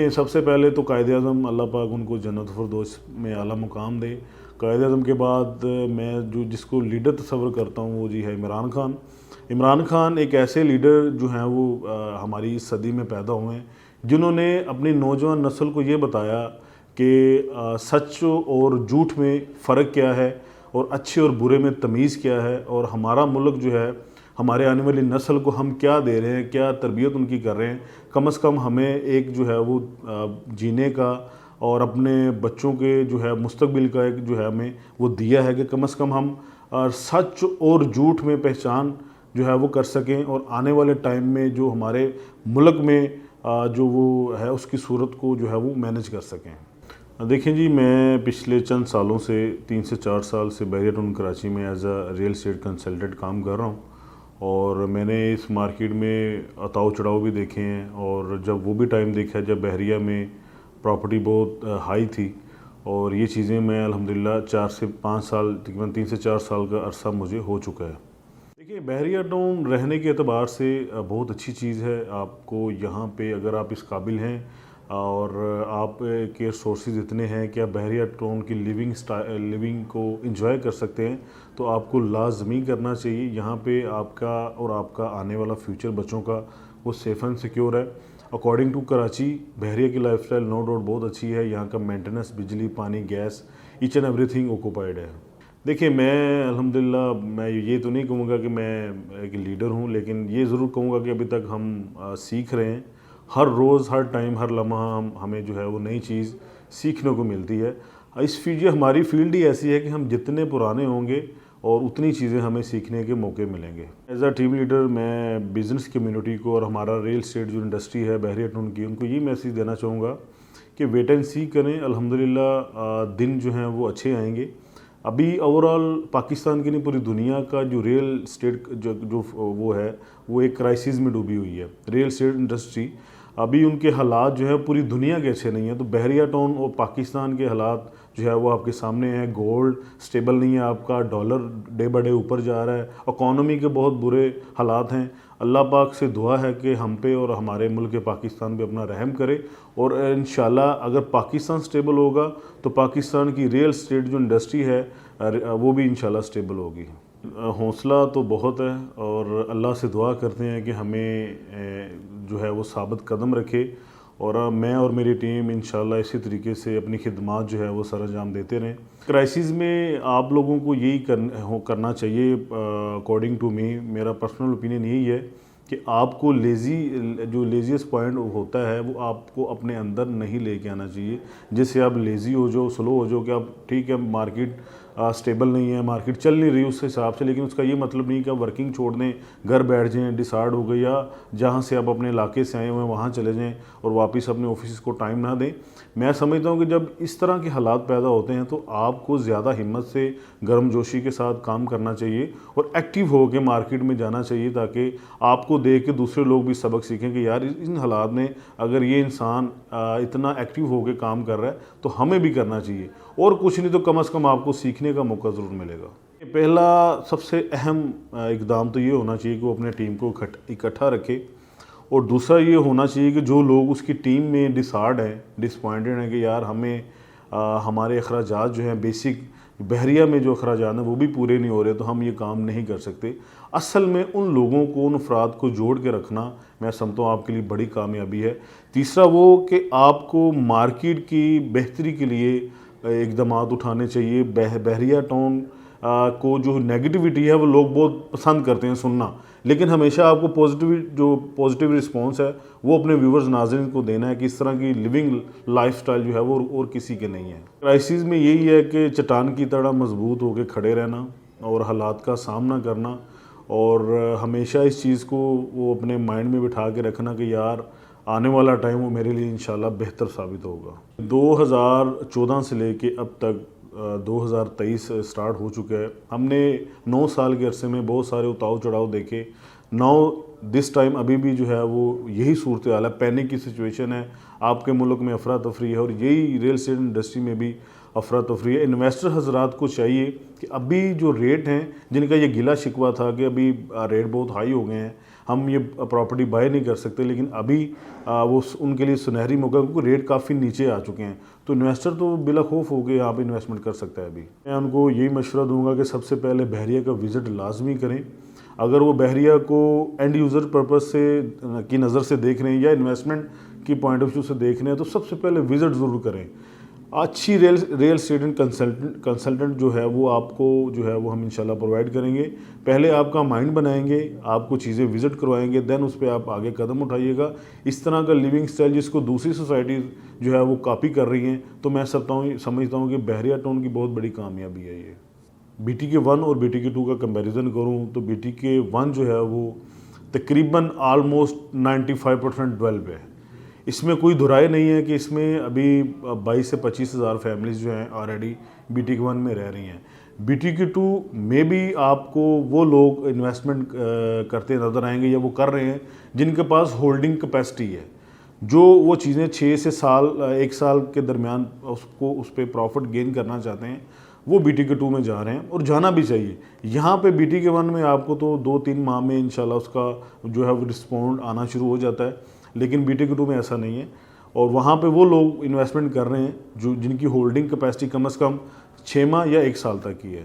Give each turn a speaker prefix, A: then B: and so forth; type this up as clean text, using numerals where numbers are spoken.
A: ये सबसे पहले तो कायद-ए-आज़म अल्लाह पाक उनको जन्नत फ़िरदौस में आला मुकाम दे। कायद-ए-आज़म के बाद मैं जो जिसको लीडर तस्वर करता हूँ वो जी है इमरान खान। इमरान खान एक ऐसे लीडर जो हैं वो हमारी इस सदी में पैदा हुए हैं, जिन्होंने अपनी नौजवान नस्ल को ये बताया कि सच और झूठ में फ़र्क क्या है और अच्छे और बुरे में तमीज़ क्या है, और हमारा मुल्क जो है, हमारे आने वाली नस्ल को हम क्या दे रहे हैं, क्या तरबियत उनकी कर रहे हैं। कम से कम हमें एक जो है वो जीने का और अपने बच्चों के जो है मुस्तकबिल का एक जो है हमें वो दिया है कि कम से कम हम सच और झूठ में पहचान जो है वो कर सकें, और आने वाले टाइम में जो हमारे मुल्क में जो वो है उसकी सूरत को जो है वो मैनेज कर सकें। देखिए जी, मैं पिछले चंद सालों से 3 से 4 साल से बहरिया टाउन कराची में as a real estate consultant काम कर रहा हूँ, और मैंने इस मार्केट में उतार चढ़ाव भी देखे हैं। और जब वो भी टाइम देखा है जब बहरिया में प्रॉपर्टी बहुत हाई थी, और ये चीज़ें मैं अल्हम्दुलिल्लाह 4 से 5 साल, तकरीबन 3 से 4 साल का अरसा मुझे हो चुका है। देखिए, बहरिया टाउन रहने के एतबार से बहुत अच्छी चीज़ है। आपको यहाँ पे अगर आप इस काबिल हैं और आप के सोर्सेज इतने हैं कि आप बहरिया टाउन की लिविंग को एंजॉय कर सकते हैं, तो आपको लाजमी करना चाहिए। यहाँ पे आपका और आपका आने वाला फ्यूचर बच्चों का वो सेफ़ एंड सिक्योर है। अकॉर्डिंग टू कराची, बहरिया की लाइफस्टाइल नो डाउट बहुत अच्छी है। यहाँ का मेंटेनेंस, बिजली, पानी, gas, each and everything occupied है। देखिए, मैं अल्हम्दुलिल्लाह मैं ये तो नहीं कहूँगा कि मैं एक लीडर हूँ, लेकिन ये ज़रूर कहूँगा कि अभी तक हम सीख रहे हैं। हर रोज़, हर टाइम, हर लम्हा हमें जो है वो नई चीज़ सीखने को मिलती है। ये हमारी फ़ील्ड ही ऐसी है कि हम जितने पुराने होंगे और उतनी चीज़ें हमें सीखने के मौके मिलेंगे। एज़ अ टीम लीडर मैं बिज़नेस कम्युनिटी को और हमारा रियल एस्टेट जो इंडस्ट्री है बहरिया टाउन की, उनको ये मैसेज देना चाहूँगा कि वेट एंड सी करें। अल्हम्दुलिल्लाह दिन जो हैं वो अच्छे आएंगे। अभी ओवरऑल पाकिस्तान की नहीं, पूरी दुनिया का जो रियल स्टेट जो वो है, वो एक क्राइसिस में डूबी हुई है। रियल स्टेट इंडस्ट्री अभी उनके हालात जो है पूरी दुनिया के अच्छे नहीं हैं। तो बहरिया टाउन और पाकिस्तान के हालात जो है वो आपके सामने हैं। गोल्ड स्टेबल नहीं है आपका, डॉलर डे बाय डे ऊपर जा रहा है, इकॉनमी के बहुत बुरे हालात हैं। अल्लाह पाक से दुआ है कि हम पे और हमारे मुल्क पाकिस्तान पे अपना रहम करे, और इंशाल्लाह अगर पाकिस्तान स्टेबल होगा तो पाकिस्तान की रियल स्टेट जो इंडस्ट्री है वो भी इंशाल्लाह स्टेबल होगी। हौसला तो बहुत है, और अल्लाह से दुआ करते हैं कि हमें जो है वो साबित कदम रखे, और मैं और मेरी टीम इंशाल्लाह इसी तरीके से अपनी खिदमत जो है वो सरअंजाम देते रहें। क्राइसिस में आप लोगों को यही करना चाहिए। अकॉर्डिंग टू मी, मेरा पर्सनल ओपिनियन यही है कि आपको जो लेज़ीएस्ट पॉइंट होता है वो आपको अपने अंदर नहीं लेके आना चाहिए, जिससे आप लेज़ी हो जाओ, स्लो हो जाओ कि आप ठीक है मार्केट स्टेबल नहीं है, मार्केट चल नहीं रही उस हिसाब से, लेकिन उसका ये मतलब नहीं कि आप वर्किंग छोड़ दें, घर बैठ जाएं, डिसाइड हो गई, या जहाँ से आप अपने इलाके से आए हुए हैं वहाँ चले जाएं और वापस अपने ऑफिस को टाइम ना दें। मैं समझता हूँ कि जब इस तरह के हालात पैदा होते हैं तो आपको ज़्यादा हिम्मत से, गर्मजोशी के साथ काम करना चाहिए और एक्टिव होकर मार्केट में जाना चाहिए, ताकि आपको देख के दूसरे लोग भी सबक सीखें कि यार इन हालात में अगर ये इंसान इतना एक्टिव होकर काम कर रहा है तो हमें भी करना चाहिए, और कुछ नहीं तो कम से कम आपको सीखने का मौका ज़रूर मिलेगा। पहला सबसे अहम इकदाम तो ये होना चाहिए कि वो अपने टीम को इकट्ठा रखे, और दूसरा ये होना चाहिए कि जो लोग उसकी टीम में डिसपॉइंटेड हैं कि यार हमें हमारे अखराजात जो हैं बेसिक बहरिया में जो अखराजात हैं वो भी पूरे नहीं हो रहे, तो हम ये काम नहीं कर सकते। असल में उन लोगों को, उन अफराद को जोड़ के रखना मैं समझता हूँ आपके लिए बड़ी कामयाबी है। तीसरा वो कि आपको मार्केट की बेहतरी के लिए इक़दामात उठाने चाहिए। बहरिया टाउन को जो नेगेटिविटी है वो लोग बहुत पसंद करते हैं सुनना, लेकिन हमेशा आपको पॉजिटिव रिस्पॉन्स है वो अपने व्यूवर्स, नाज़रीन को देना है कि इस तरह की लिविंग लाइफस्टाइल जो है वो और किसी के नहीं है। क्राइसिस में यही है कि चट्टान की तरह मजबूत होकर खड़े रहना और हालात का सामना करना, और हमेशा इस चीज़ को वो अपने माइंड में बिठा के रखना कि यार आने वाला टाइम वो मेरे लिए इंशाल्लाह बेहतर साबित होगा। 2014 से लेके अब तक 2023 स्टार्ट हो चुका है। हमने 9 साल के अरसे में बहुत सारे उतार चढ़ाव देखे। नाउ दिस टाइम अभी भी जो है वो यही सूरत हाल है, पैनिक की सिचुएशन है। आपके मुल्क में अफरा तफरी है, और यही रियल एस्टेट इंडस्ट्री में भी अफरा तफरी है। इन्वेस्टर हजरात को चाहिए कि अभी जो रेट हैं, जिनका ये गिला शिकवा था कि अभी रेट बहुत हाई हो गए हैं, हम ये प्रॉपर्टी बाय नहीं कर सकते, लेकिन अभी वो उनके लिए सुनहरी मौका, क्योंकि रेट काफ़ी नीचे आ चुके हैं, तो इन्वेस्टर तो बिला खौफ होकर यहाँ पे इन्वेस्टमेंट कर सकता है। अभी मैं उनको यही मशवरा दूंगा कि सबसे पहले बहरिया का विज़िट लाजमी करें। अगर वो बहरिया को एंड यूज़र पर्पज़ से की नज़र से देख रहे हैं या इन्वेस्टमेंट की पॉइंट ऑफ व्यू से देख रहे हैं, तो सबसे पहले विज़िट ज़रूर करें। अच्छी रियल एस्टेट कंसल्टेंट जो है वो आपको जो है वो हम इंशाल्लाह प्रोवाइड करेंगे। पहले आपका माइंड बनाएंगे, आपको चीज़ें विज़िट करवाएंगे, देन उस पर आप आगे कदम उठाइएगा। इस तरह का लिविंग स्टाइल जिसको दूसरी सोसाइटी जो है वो कॉपी कर रही हैं, तो मैं समझता हूँ कि बहरिया टाउन की बहुत बड़ी कामयाबी है ये। BTK 1 और BTK 2 का कंपैरिजन करूँ तो BTK 1 जो है वो तकरीबन ऑलमोस्ट 95% डेवलप है। इसमें कोई दुराई नहीं है कि इसमें अभी 22 से 25 हज़ार फैमिलीज़ जो हैं ऑलरेडी BTK 1 में रह रही हैं। BTK 2 में भी आपको वो लोग इन्वेस्टमेंट करते नज़र आएंगे या वो कर रहे हैं जिनके पास होल्डिंग कैपेसिटी है, जो वो चीज़ें 6 से 1 साल के दरमियान उसको उस पर प्रॉफिट गेन करना चाहते हैं, वो BTK 2 में जा रहे हैं और जाना भी चाहिए। यहाँ पे BTK 1 में आपको तो 2-3 माह में इंशाल्लाह उसका जो है वो रिस्पॉन्ड आना शुरू हो जाता है, लेकिन BTK 2 में ऐसा नहीं है। और वहाँ पे वो लोग इन्वेस्टमेंट कर रहे हैं जो जिनकी होल्डिंग कैपेसिटी कम से कम 6 माह या 1 साल तक की है।